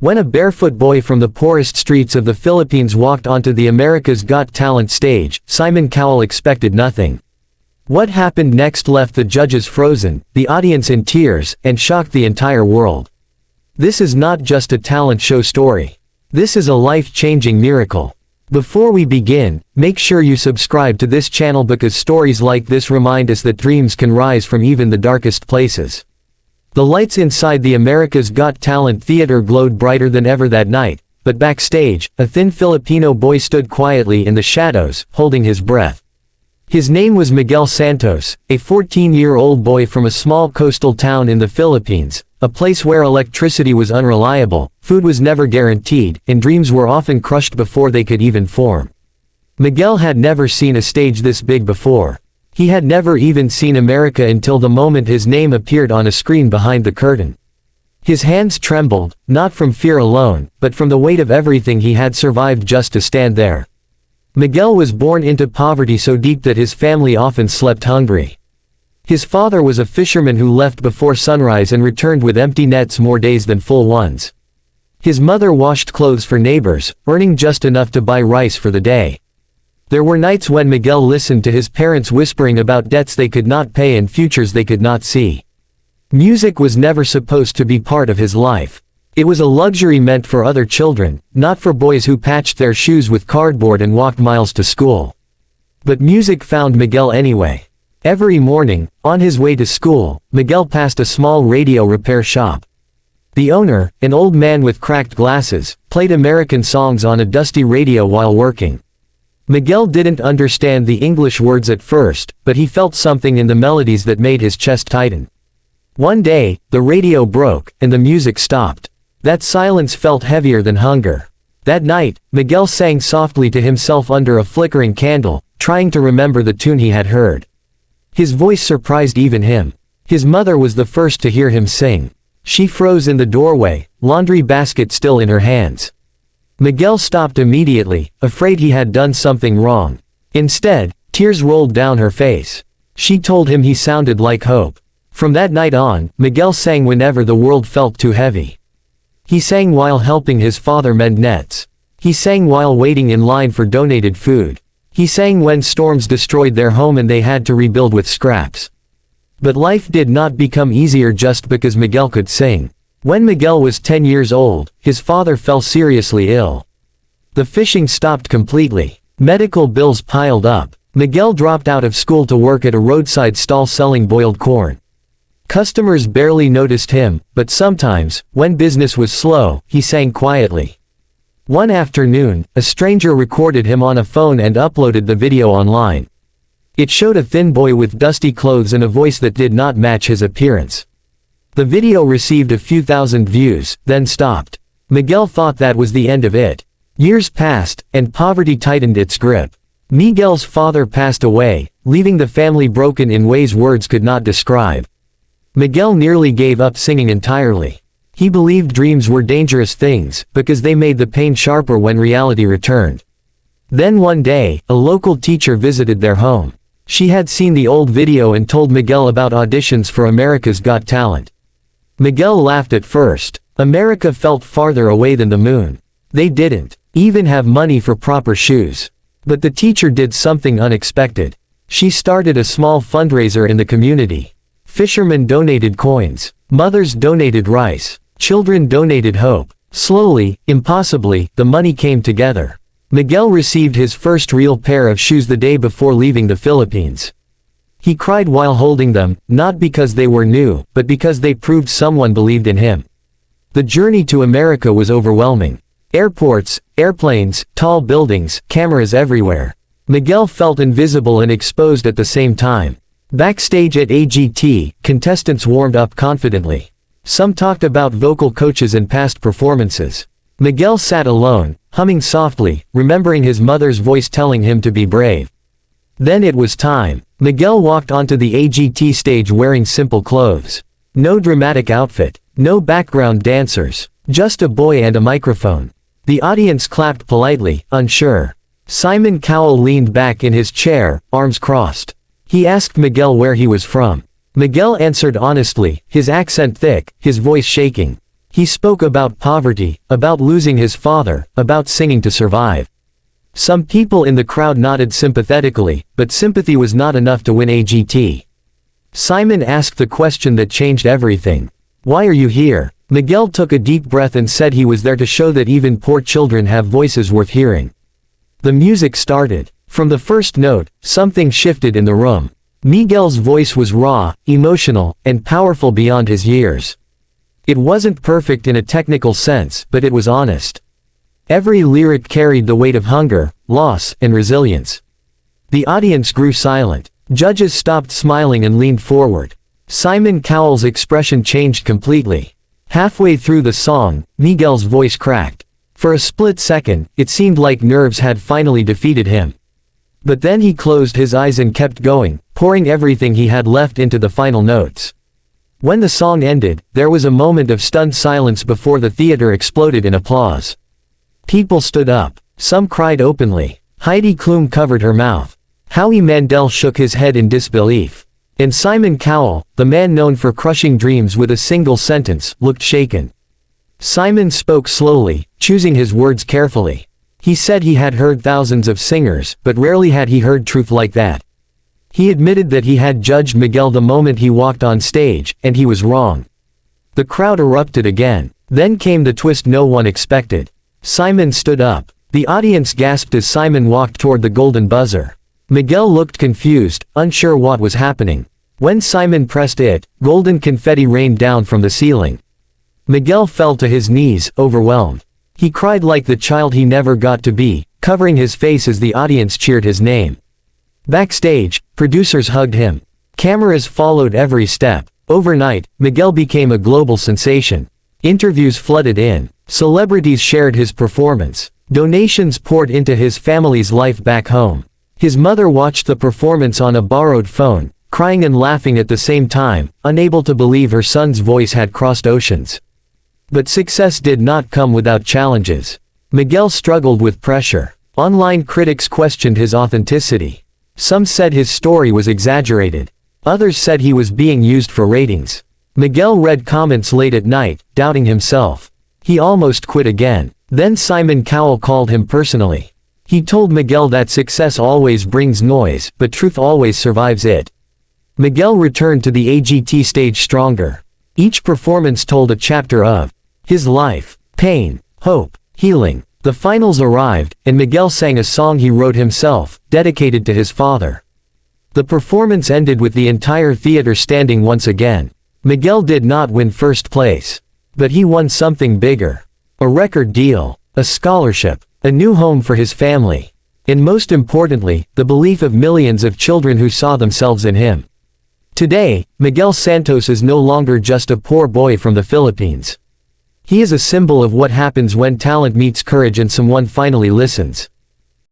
When a barefoot boy from the poorest streets of the Philippines walked onto the America's Got Talent stage, Simon Cowell expected nothing. What happened next left the judges frozen, the audience in tears, and shocked the entire world. This is not just a talent show story. This is a life-changing miracle. Before we begin, make sure you subscribe to this channel because stories like this remind us that dreams can rise from even the darkest places. The lights inside the America's Got Talent theater glowed brighter than ever that night, but backstage, a thin Filipino boy stood quietly in the shadows, holding his breath. His name was Miguel Santos, a 14-year-old boy from a small coastal town in the Philippines, a place where electricity was unreliable, food was never guaranteed, and dreams were often crushed before they could even form. Miguel had never seen a stage this big before. He had never even seen America until the moment his name appeared on a screen behind the curtain. His hands trembled, not from fear alone, but from the weight of everything he had survived just to stand there. Miguel was born into poverty so deep that his family often slept hungry. His father was a fisherman who left before sunrise and returned with empty nets more days than full ones. His mother washed clothes for neighbors, earning just enough to buy rice for the day. There were nights when Miguel listened to his parents whispering about debts they could not pay and futures they could not see. Music was never supposed to be part of his life. It was a luxury meant for other children, not for boys who patched their shoes with cardboard and walked miles to school. But music found Miguel anyway. Every morning, on his way to school, Miguel passed a small radio repair shop. The owner, an old man with cracked glasses, played American songs on a dusty radio while working. Miguel didn't understand the English words at first, but he felt something in the melodies that made his chest tighten. One day, the radio broke, and the music stopped. That silence felt heavier than hunger. That night, Miguel sang softly to himself under a flickering candle, trying to remember the tune he had heard. His voice surprised even him. His mother was the first to hear him sing. She froze in the doorway, laundry basket still in her hands. Miguel stopped immediately, afraid he had done something wrong. Instead, tears rolled down her face. She told him he sounded like hope. From that night on, Miguel sang whenever the world felt too heavy. He sang while helping his father mend nets. He sang while waiting in line for donated food. He sang when storms destroyed their home and they had to rebuild with scraps. But life did not become easier just because Miguel could sing. When Miguel was 10 years old, his father fell seriously ill. The fishing stopped completely. Medical bills piled up. Miguel dropped out of school to work at a roadside stall selling boiled corn. Customers barely noticed him, but sometimes, when business was slow, he sang quietly. One afternoon, a stranger recorded him on a phone and uploaded the video online. It showed a thin boy with dusty clothes and a voice that did not match his appearance. The video received a few thousand views, then stopped. Miguel thought that was the end of it. Years passed, and poverty tightened its grip. Miguel's father passed away, leaving the family broken in ways words could not describe. Miguel nearly gave up singing entirely. He believed dreams were dangerous things, because they made the pain sharper when reality returned. Then one day, a local teacher visited their home. She had seen the old video and told Miguel about auditions for America's Got Talent. Miguel laughed at first. America felt farther away than the moon. They didn't even have money for proper shoes. But the teacher did something unexpected. She started a small fundraiser in the community. Fishermen donated coins. Mothers donated rice. Children donated hope. Slowly, impossibly, the money came together. Miguel received his first real pair of shoes the day before leaving the Philippines. He cried while holding them, not because they were new, but because they proved someone believed in him. The journey to America was overwhelming. Airports, airplanes, tall buildings, cameras everywhere. Miguel felt invisible and exposed at the same time. Backstage at AGT, contestants warmed up confidently. Some talked about vocal coaches and past performances. Miguel sat alone, humming softly, remembering his mother's voice telling him to be brave. Then it was time. Miguel walked onto the AGT stage wearing simple clothes. No dramatic outfit. No background dancers. Just a boy and a microphone. The audience clapped politely, unsure. Simon Cowell leaned back in his chair, arms crossed. He asked Miguel where he was from. Miguel answered honestly, his accent thick, his voice shaking. He spoke about poverty, about losing his father, about singing to survive. Some people in the crowd nodded sympathetically, but sympathy was not enough to win AGT. Simon asked the question that changed everything. Why are you here? Miguel took a deep breath and said he was there to show that even poor children have voices worth hearing. The music started. From the first note, something shifted in the room. Miguel's voice was raw, emotional, and powerful beyond his years. It wasn't perfect in a technical sense, but it was honest. Every lyric carried the weight of hunger, loss, and resilience. The audience grew silent. Judges stopped smiling and leaned forward. Simon Cowell's expression changed completely. Halfway through the song, Miguel's voice cracked. For a split second, it seemed like nerves had finally defeated him. But then he closed his eyes and kept going, pouring everything he had left into the final notes. When the song ended, there was a moment of stunned silence before the theater exploded in applause. People stood up. Some cried openly. Heidi Klum covered her mouth. Howie Mandel shook his head in disbelief. And Simon Cowell, the man known for crushing dreams with a single sentence, looked shaken. Simon spoke slowly, choosing his words carefully. He said he had heard thousands of singers, but rarely had he heard truth like that. He admitted that he had judged Miguel the moment he walked on stage, and he was wrong. The crowd erupted again. Then came the twist no one expected. Simon stood up. The audience gasped as Simon walked toward the golden buzzer. Miguel looked confused, unsure what was happening. When Simon pressed it, golden confetti rained down from the ceiling. Miguel fell to his knees, overwhelmed. He cried like the child he never got to be, covering his face as the audience cheered his name. Backstage, producers hugged him. Cameras followed every step. Overnight, Miguel became a global sensation. Interviews flooded in. Celebrities shared his performance. Donations poured into his family's life back home. His mother watched the performance on a borrowed phone, crying and laughing at the same time, unable to believe her son's voice had crossed oceans. But success did not come without challenges. Miguel struggled with pressure. Online critics questioned his authenticity. Some said his story was exaggerated. Others said he was being used for ratings. Miguel read comments late at night, doubting himself. He almost quit again. Then Simon Cowell called him personally. He told Miguel that success always brings noise, but truth always survives it. Miguel returned to the AGT stage stronger. Each performance told a chapter of his life, pain, hope, healing. The finals arrived, and Miguel sang a song he wrote himself, dedicated to his father. The performance ended with the entire theater standing once again. Miguel did not win first place. But he won something bigger. A record deal, a scholarship, a new home for his family. And most importantly, the belief of millions of children who saw themselves in him. Today, Miguel Santos is no longer just a poor boy from the Philippines. He is a symbol of what happens when talent meets courage and someone finally listens.